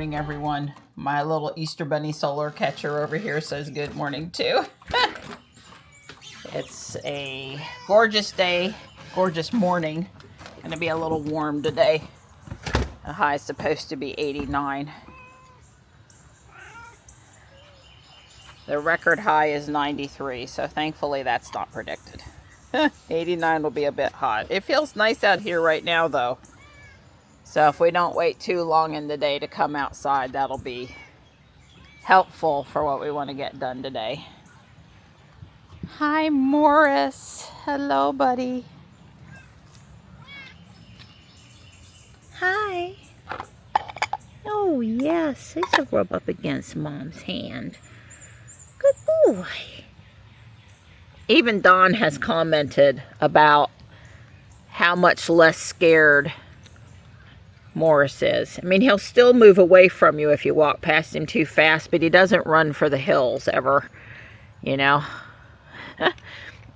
morning, everyone. My little Easter Bunny solar catcher over here says good morning, too. It's a gorgeous day, gorgeous morning. Gonna be a little warm today. The high is supposed to be 89. The record high is 93, so thankfully that's not predicted. 89 will be a bit hot. It feels nice out here right now, though. So if we don't wait too long in the day to come outside, that'll be helpful for what we want to get done today. Hi, Morris. Hello, buddy. Hi. Oh, yes. He's a rub up against Mom's hand. Good boy. Even Don has commented about how much less scared Morris is. I mean, he'll still move away from you if you walk past him too fast, but he doesn't run for the hills ever, you know.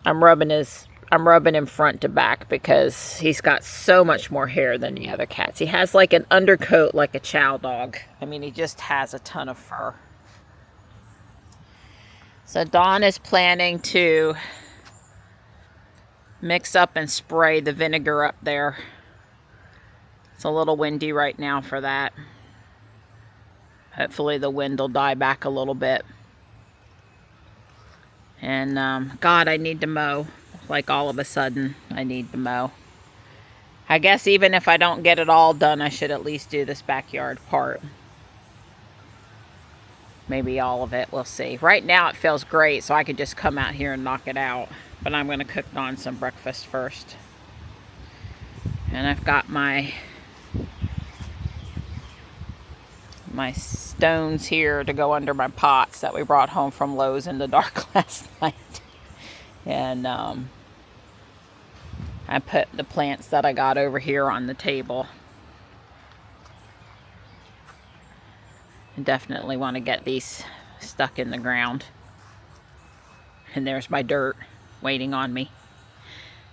I'm rubbing him front to back because he's got so much more hair than the other cats. He has like an undercoat like a chow dog. I mean, he just has a ton of fur. So Dawn is planning to mix up and spray the vinegar up there. It's a little windy right now for that. Hopefully the wind will die back a little bit. And God, I need to mow. Like all of a sudden, I need to mow. I guess even if I don't get it all done, I should at least do this backyard part. Maybe all of it, we'll see. Right now it feels great, so I could just come out here and knock it out. But I'm going to cook Dawn some breakfast first. And I've got my stones here to go under my pots that we brought home from Lowe's in the dark last night. And I put the plants that I got over here on the table. I definitely want to get these stuck in the ground. And there's my dirt waiting on me.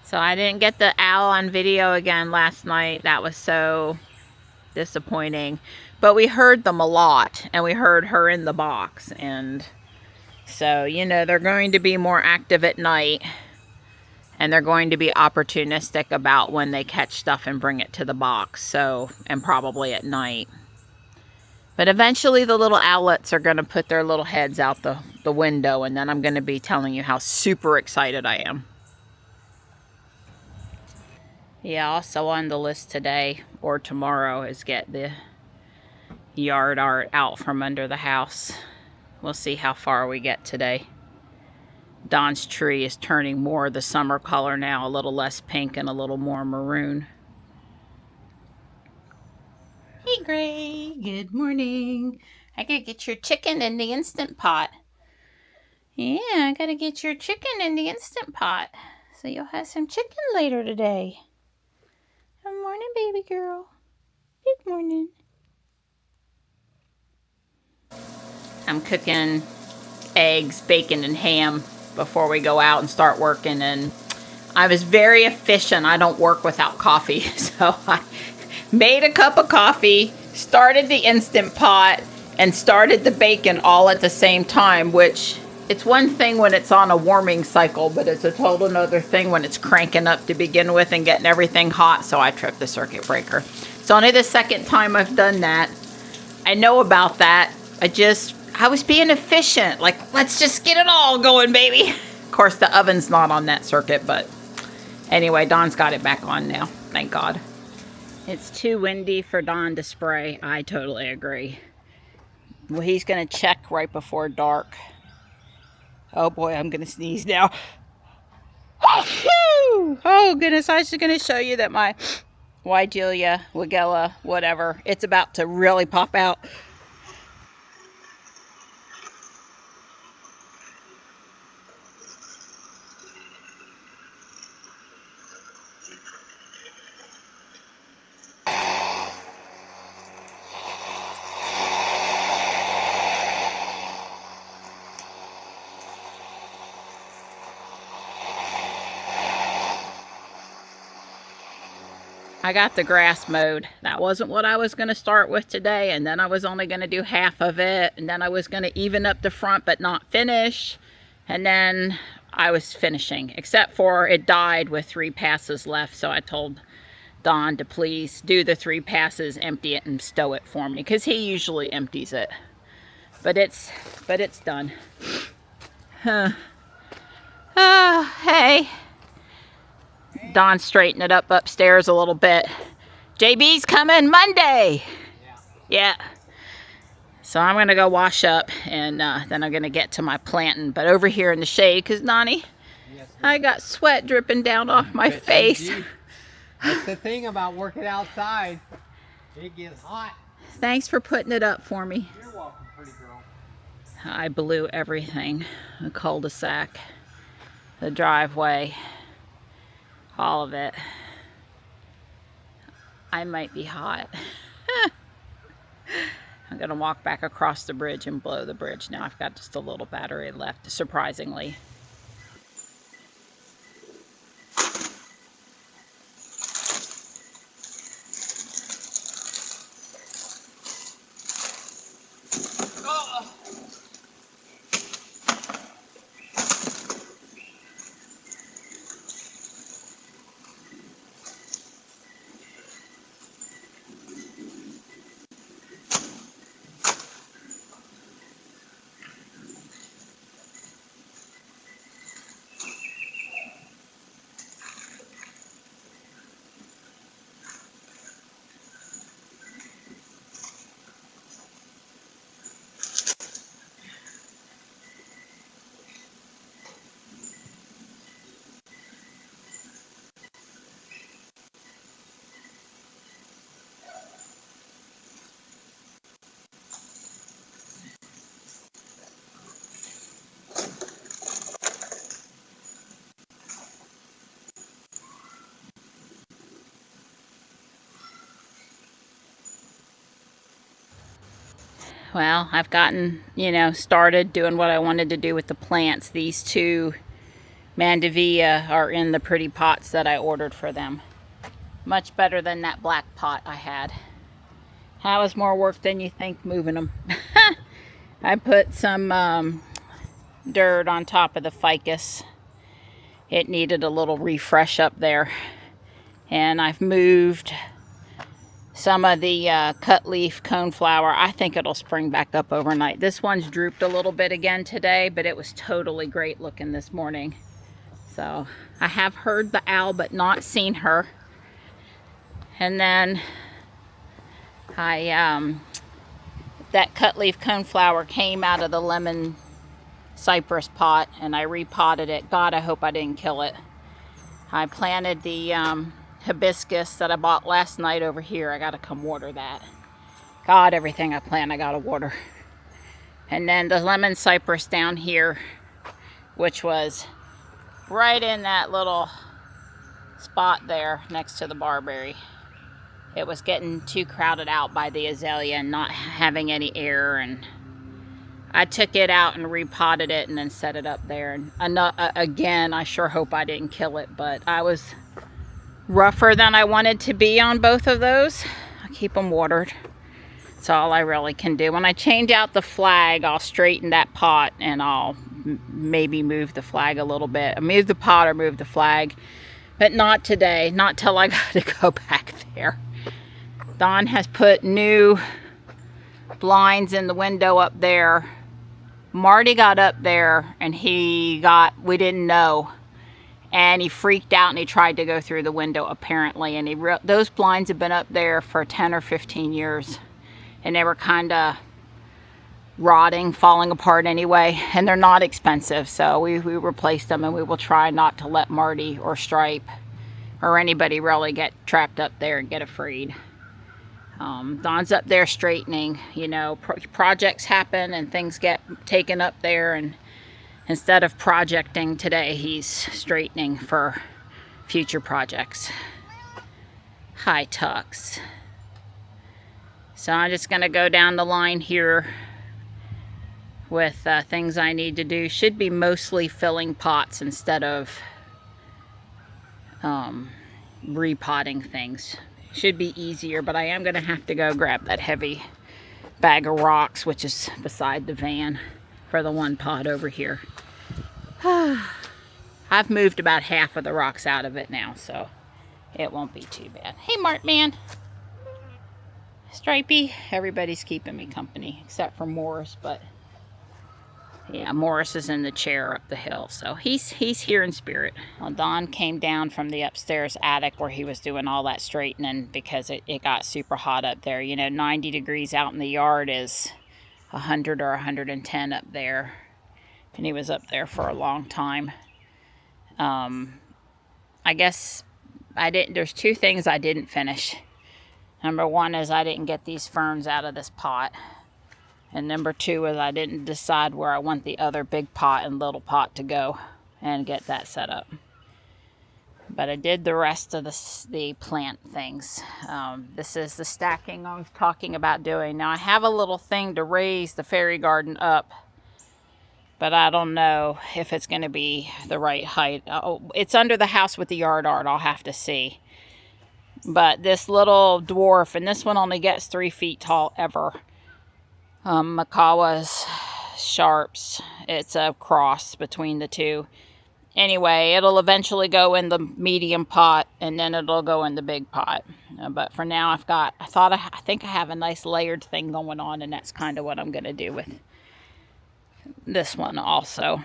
So I didn't get the owl on video again last night. That was so disappointing. But we heard them a lot, and we heard her in the box. And so, you know, they're going to be more active at night, and they're going to be opportunistic about when they catch stuff and bring it to the box. So, and probably at night. But eventually the little owlets are going to put their little heads out the window, and then I'm going to be telling you how super excited I am. Yeah, also on the list today or tomorrow is get the yard art out from under the house. We'll see how far we get today. Dawn's tree is turning more the summer color now, a little less pink and a little more maroon. Hey Gray, good morning. I gotta get your chicken in the Instant Pot. Yeah, I gotta get your chicken in the Instant Pot. So you'll have some chicken later today. Good morning, baby girl. Good morning. I'm cooking eggs, bacon, and ham before we go out and start working. And I was very efficient. I don't work without coffee. So I made a cup of coffee, started the Instant Pot, and started the bacon all at the same time, which it's one thing when it's on a warming cycle, but it's a total another thing when it's cranking up to begin with and getting everything hot. So I tripped the circuit breaker. It's only the second time I've done that. I know about that. I was being efficient. Like, let's just get it all going, baby. Of course, the oven's not on that circuit, but anyway, Dawn's got it back on now. Thank God. It's too windy for Dawn to spray. I totally agree. Well, he's going to check right before dark. Oh boy, I'm going to sneeze now. Oh goodness, I was just going to show you that my Wigella, whatever, it's about to really pop out. I got the grass mowed. That wasn't what I was going to start with today, and then I was only going to do half of it, and then I was going to even up the front but not finish, and then I was finishing, except for it died with 3 passes left, so I told Don to please do the 3 passes, empty it, and stow it for me, because he usually empties it. But it's done. Hey. Don straightened it up upstairs a little bit. JB's coming Monday. Yeah. So I'm going to go wash up, and then I'm going to get to my planting. But over here in the shade, because Nani, yes, I got sweat dripping down off my face. That's the thing about working outside. It gets hot. Thanks for putting it up for me. You're welcome, pretty girl. I blew everything. The cul-de-sac, the driveway, all of it. I might be hot. I'm going to walk back across the bridge and blow the bridge now. I've got just a little battery left, surprisingly. Well, I've gotten, started doing what I wanted to do with the plants. These 2 Mandevilla are in the pretty pots that I ordered for them. Much better than that black pot I had. That was more work than you think moving them. I put some dirt on top of the ficus. It needed a little refresh up there. And I've moved some of the cut leaf coneflower. I think it'll spring back up overnight. This one's drooped a little bit again today, but it was totally great looking this morning. So I have heard the owl but not seen her. And then that cut leaf coneflower came out of the lemon cypress pot, and I repotted it. God, I hope I didn't kill it. I planted the hibiscus that I bought last night over here. I gotta come water that. God, everything I plant I gotta water. And then the lemon cypress down here, which was right in that little spot there next to the barberry. It was getting too crowded out by the azalea and not having any air, and I took it out and repotted it and then set it up there. And again, I sure hope I didn't kill it, but I was rougher than I wanted to be on both of those. I keep them watered. That's all I really can do. When I change out the flag, I'll straighten that pot, and I'll maybe move the flag a little bit. I move the pot or move the flag, but not today. Not till I got to go back there. Don has put new blinds in the window up there. Marty got up there and we didn't know. And he freaked out and he tried to go through the window apparently. And those blinds have been up there for 10 or 15 years. And they were kind of rotting, falling apart anyway. And they're not expensive. So we replaced them, and we will try not to let Marty or Stripe or anybody really get trapped up there and get afraid. Don's up there straightening. Projects happen and things get taken up there, and instead of projecting today, he's straightening for future projects. Hi, Tux. So I'm just going to go down the line here with things I need to do. Should be mostly filling pots instead of repotting things. should be easier, but I am going to have to go grab that heavy bag of rocks, which is beside the van, for the one pot over here. I've moved about half of the rocks out of it now, so it won't be too bad. Hey, Mart Man. Stripey. Everybody's keeping me company, except for Morris, but yeah, Morris is in the chair up the hill, so he's here in spirit. Well, Don came down from the upstairs attic where he was doing all that straightening because it got super hot up there. You know, 90 degrees out in the yard is 100 or 110 up there, and he was up there for a long time. I guess there's two things I didn't finish. Number one is I didn't get these ferns out of this pot. And number two is I didn't decide where I want the other big pot and little pot to go and get that set up. But I did the rest of the plant things. This is the stacking I was talking about doing. Now I have a little thing to raise the fairy garden up, but I don't know if it's going to be the right height. Oh, it's under the house with the yard art. I'll have to see. But this little dwarf, and this one only gets 3 feet tall ever. Makawa's Sharps. It's a cross between the two. Anyway, it'll eventually go in the medium pot, and then it'll go in the big pot. But for now, I think I have a nice layered thing going on, and that's kind of what I'm going to do with this one also.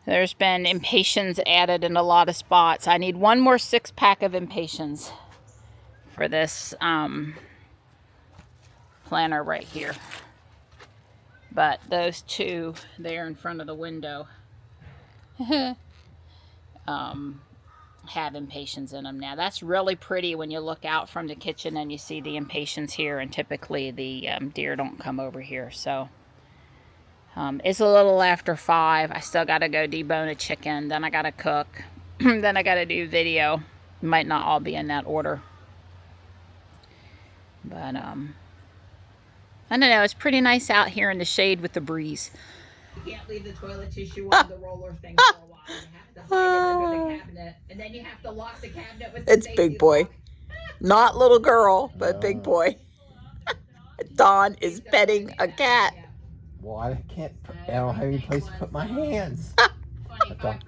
There's been impatiens added in a lot of spots. I need one more 6-pack of impatiens for this planter right here. But those two there in front of the window have impatiens in them now. That's really pretty when you look out from the kitchen and you see the impatiens here, and typically the deer don't come over here. So it's a little after 5. I still got to go debone a chicken, then I got to cook, then I got to do video. Might not all be in that order, but I don't know, it's pretty nice out here in the shade with the breeze. You can't leave the toilet tissue on the roller thing for a while. You have to hide it under the cabinet, and then you have to lock the cabinet with the It's big boy. lock. Not little girl, but big boy. Don is petting a cat. Well, I don't have any place to put my hands. 25%